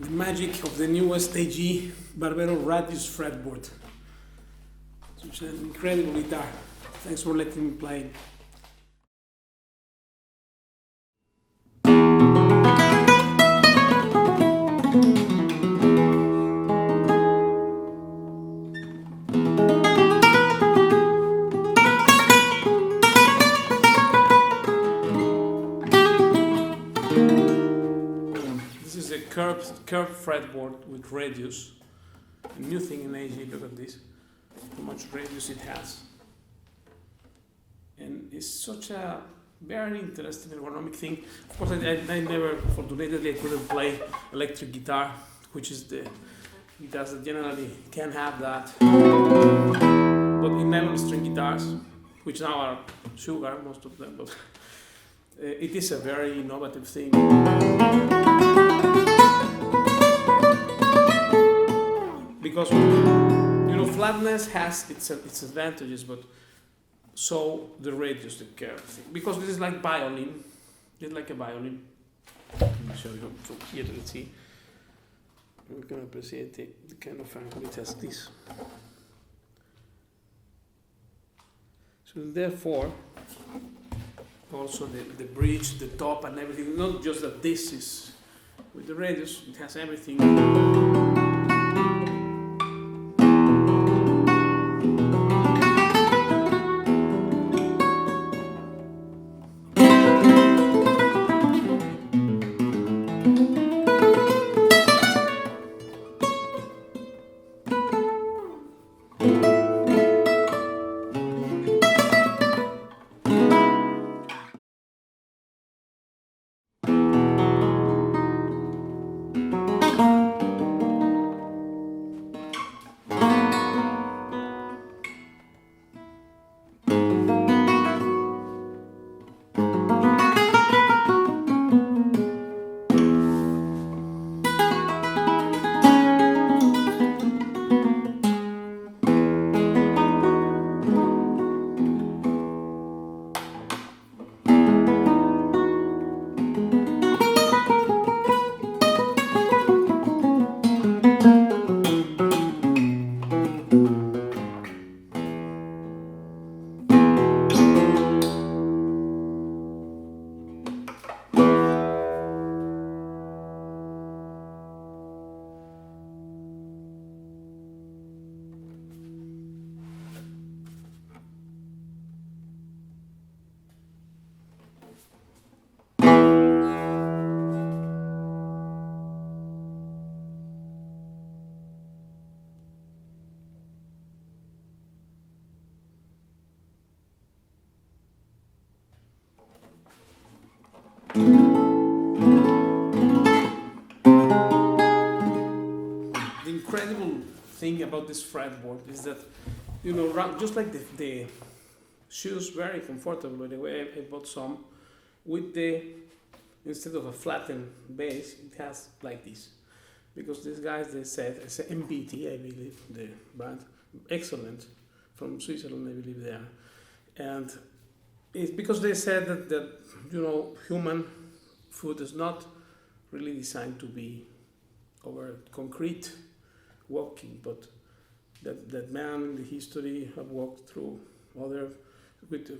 The magic of the newest AG Barbero Radius fretboard. It's an incredible guitar. Thanks for letting me play it. Curved fretboard with radius. A new thing in AG, look at this, how much radius it has. And it's such a very interesting ergonomic thing. Of course, I never, fortunately, I couldn't play electric guitar, which is the guitars that generally can have that. But in nylon string guitars, which now are sugar, most of them, but it is a very innovative thing. Because flatness has its advantages, but so the radius, the curve thing. Because this is like violin, it's like a violin. Let me show you from here. Let's see. We can appreciate the kind of angle it has. This. So therefore, also the bridge, the top, and everything. Not just that this is with the radius; it has everything. The incredible thing about this fretboard is that, just like the shoes, very comfortable. By the way, I bought some with instead of a flattened base, it has like this. Because these guys, they said, it's MBT, I believe, the brand, excellent, from Switzerland, I believe they are. And it's because they said that human foot is not really designed to be over concrete walking, but that man in the history have walked through other with a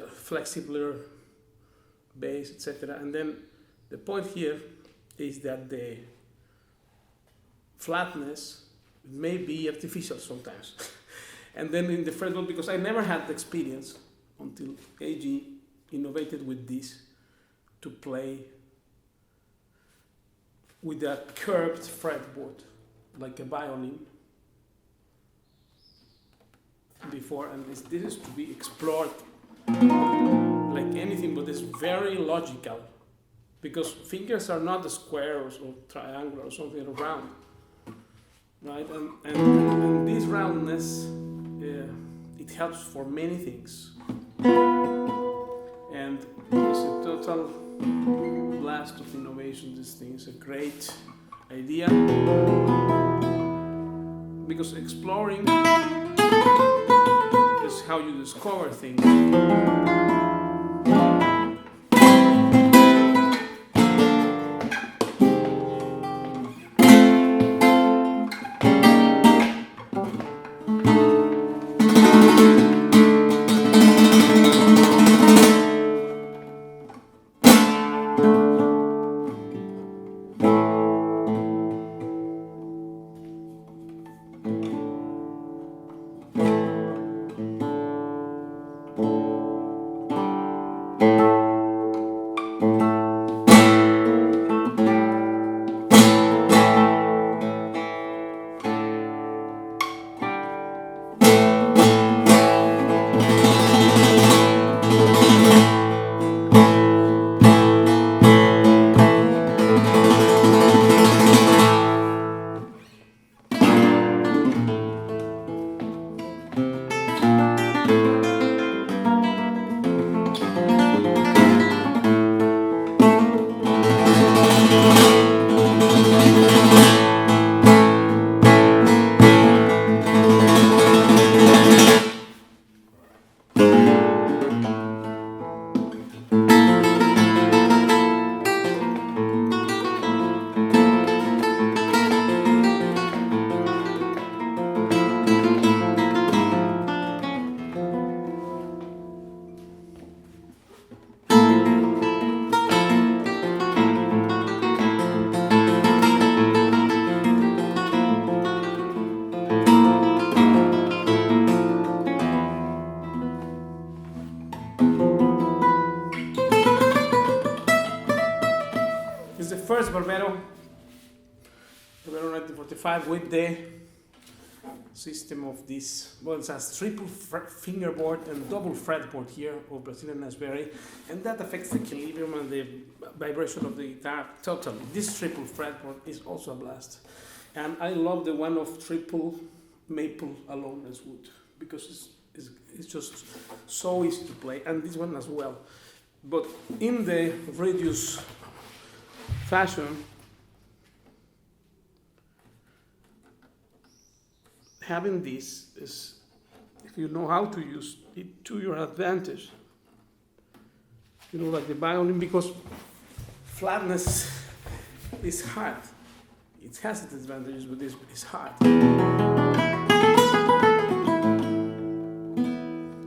flexibler base, etc. And then the point here is that the flatness may be artificial sometimes. And then in the fretboard, because I never had the experience until AG innovated with this, to play with a curved fretboard, like a violin before, and this is to be explored like anything, but it's very logical, because fingers are not squares or triangular or something round, right? And this roundness, it helps for many things, and it's a total blast of innovation. This thing is a great idea, because exploring is how you discover things. Barbero 1945 with the system of this. Well, it has triple fingerboard and double fretboard here of Brazilian Raspberry, and that affects the equilibrium and the vibration of the guitar totally. This triple fretboard is also a blast, and I love the one of triple maple aloneness wood, because it's just so easy to play, and this one as well. But in the reduced fashion, having this is, if you know how to use it to your advantage, you know, like the violin, because flatness is hard. It has its advantages, but it's hard.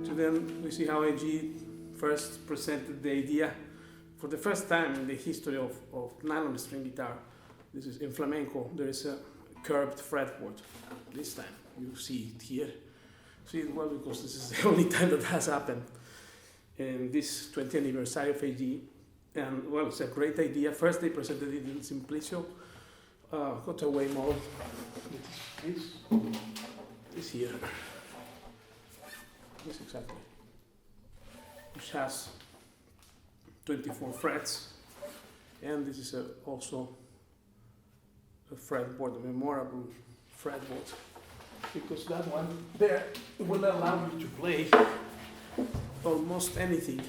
So then we see how AG first presented the idea for the first time in the history of nylon string guitar. This is in flamenco. There is a curved fretboard. This time you see it here. See it well because this is the only time that has happened in this 20th anniversary of AG. And well, it's a great idea. First they presented it in Simplicio cutaway model. This here. This exactly. Which has 24 frets, and this is also a fretboard, a memorable fretboard, because that one there will allow you to play almost anything.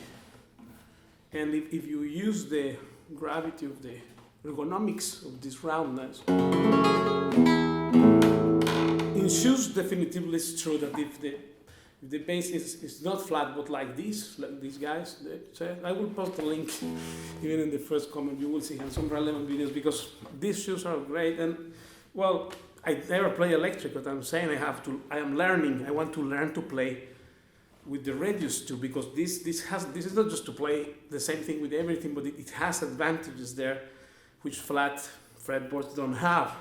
And if you use the gravity of the ergonomics of this roundness, in shoes definitively it's true that if the bass is not flat but like these guys, I will post a link even in the first comment. You will see some relevant videos, because these shoes are great. And well, I never play electric, but I'm saying I am learning. I want to learn to play with the radius too, because this is not just to play the same thing with everything, but it has advantages there which flat fretboards don't have.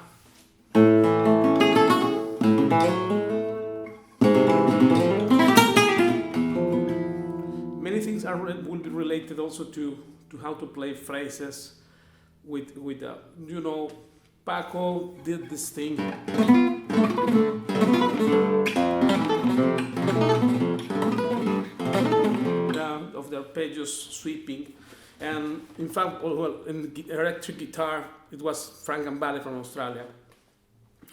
Many things will be related also to to how to play phrases with you know, Paco did this thing. Of the arpeggios sweeping, and in fact, well, in electric guitar, it was Frank Gambale from Australia,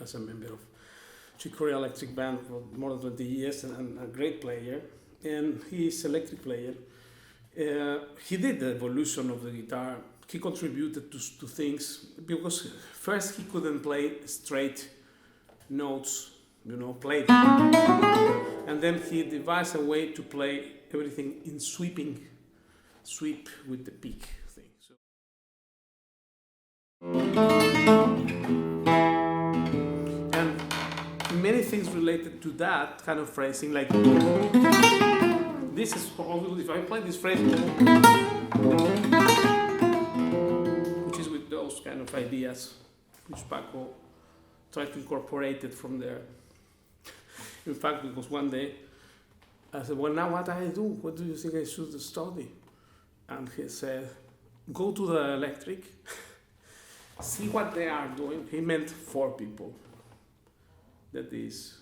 as a member of Chick Corea Electric Band for more than 20 years, and a great player, and he's electric player. He did the evolution of the guitar. He contributed to things, because first he couldn't play straight notes, you know, played, and then he devised a way to play everything in sweep with the peak thing. So. And many things related to that kind of phrasing, like this is probably, if I play this phrase, which is with those kind of ideas, which Paco tried to incorporate it from there. In fact, because one day I said, well, now what do I do? What do you think I should study? And he said, go to the electric, see what they are doing. He meant 4 people. That is,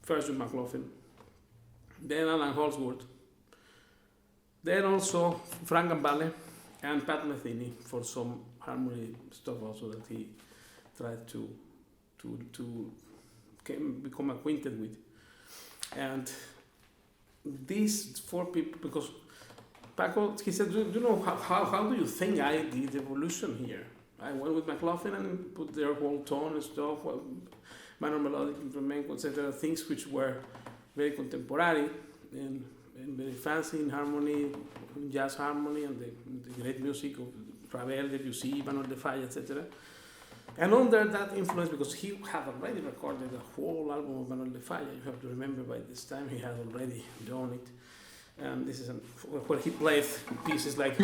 first John McLaughlin, then Alan Holdsworth, then also Frank Gambale and Pat Metheny for some harmony stuff also that he tried to become acquainted with. And these 4 people, because Paco, he said, do you know, how do you think I did evolution here? I went with McLaughlin and put their whole tone and stuff, well, minor melodic, flamenco, etc., things which were very contemporary and very fancy in harmony, in jazz harmony, and the great music of Ravel, Debussy, Manuel de Falla, etc. And under that influence, because he had already recorded a whole album of Manuel de Falla, you have to remember by this time he had already done it. And this is where he played pieces like.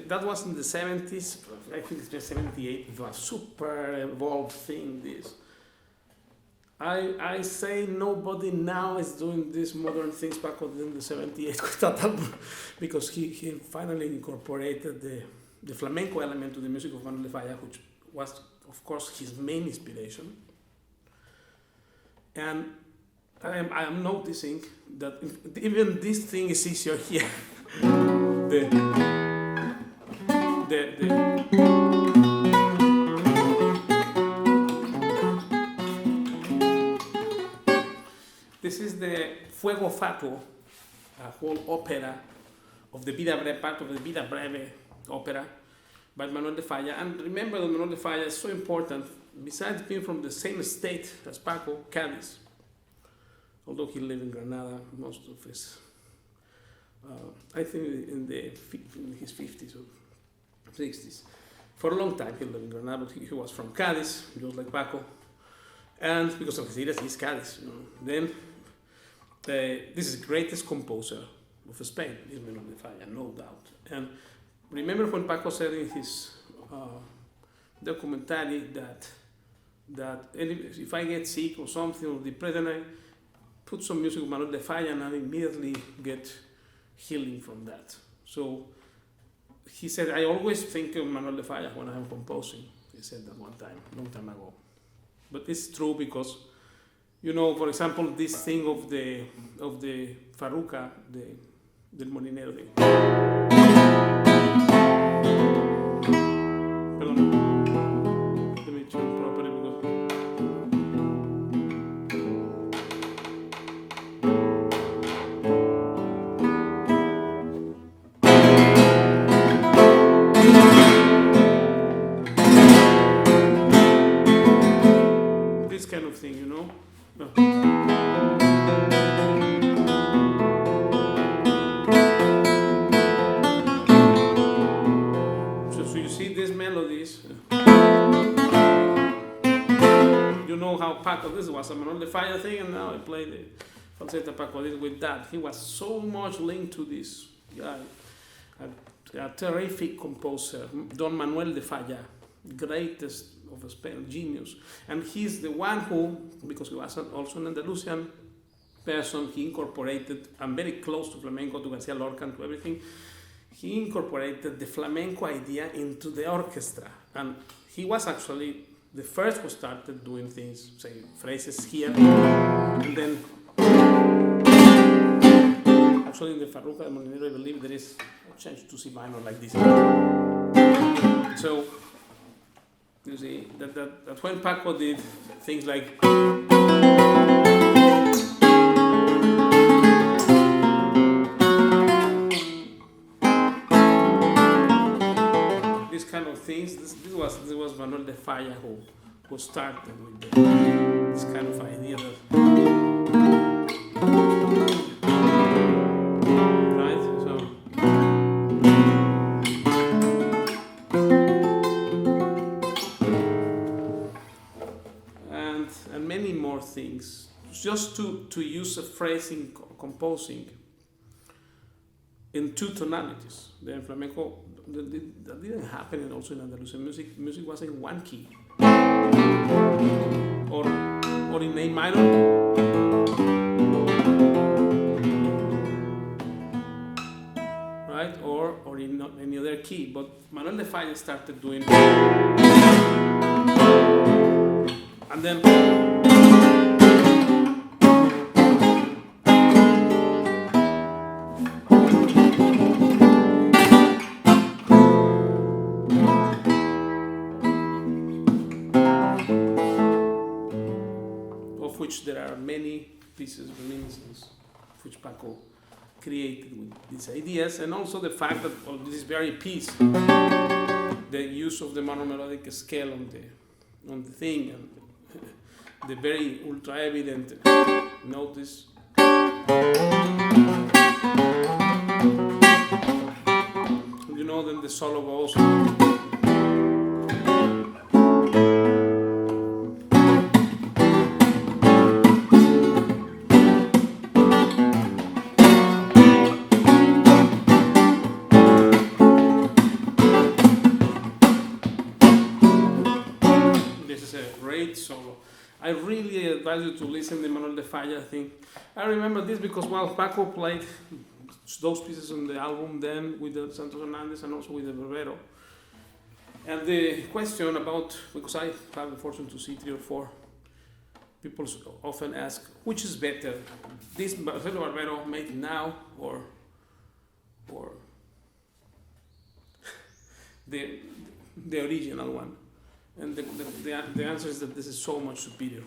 That was in the 70s, I think it's just 78, it was a super evolved thing, this. I say nobody now is doing these modern things back in the 78 with that album, because he finally incorporated the flamenco element to the music of Manuel de Falla, which was, of course, his main inspiration. And I am noticing that even this thing is easier here. This is the Fuego Fatuo, a whole opera of the Vida Breve, part of the Vida Breve opera by Manuel de Falla. And remember that Manuel de Falla is so important, besides being from the same state as Paco, Cádiz, although he lived in Granada most of his, I think in his 50s or 60s. For a long time he lived in Granada, but he was from Cádiz, just like Paco, and because of his ideas, he's Cádiz. You know. Then this is the greatest composer of Spain, is Manuel de Falla, no doubt. And remember when Paco said in his documentary that if I get sick or something or depressed, then I put some music of Manuel de Falla and I immediately get healing from that. So he said, I always think of Manuel de Falla when I'm composing. He said that one time, long time ago. But it's true because, you know, for example, this thing of the farruca, del molinero. Perdón. Let me tune properly because. this. You know how Paco, this was a Manuel de Falla thing, and now I play the falsetta Paco did with that. He was so much linked to this guy, a terrific composer, Don Manuel de Falla, greatest of Spain, genius. And he's the one who, because he was also an Andalusian person, he incorporated, and very close to flamenco, to Garcia Lorca, and to everything, he incorporated the flamenco idea into the orchestra. And he was actually the first who started doing things, say phrases here, and then actually in the Farruca de Molinero, I believe there is a change to C minor like this. So you see that when Paco did things like these kind of things, this was Manuel de Falla who started with this kind of idea that, right? So and many more things. Just to use a phrase in composing in two tonalities. The flamenco, that didn't happen also in Andalusian music. Music was in one key, or in A minor, right? Or in any other key. But Manuel de Falla started doing, and then. Which there are many pieces, reminiscence, which Paco created with these ideas, and also the fact that this very piece, the use of the monomelodic scale on the thing, and the very ultra evident notice. You know, then the solo goes. Solo. I really advise you to listen to Manuel de Falla thing. I remember this because Paco played those pieces on the album then with the Santos Hernandez and also with the Barbero. And the question about, because I have the fortune to see 3 or 4 people often ask, which is better, this Marcelo Barbero made now or the original one? And the answer is that this is so much superior.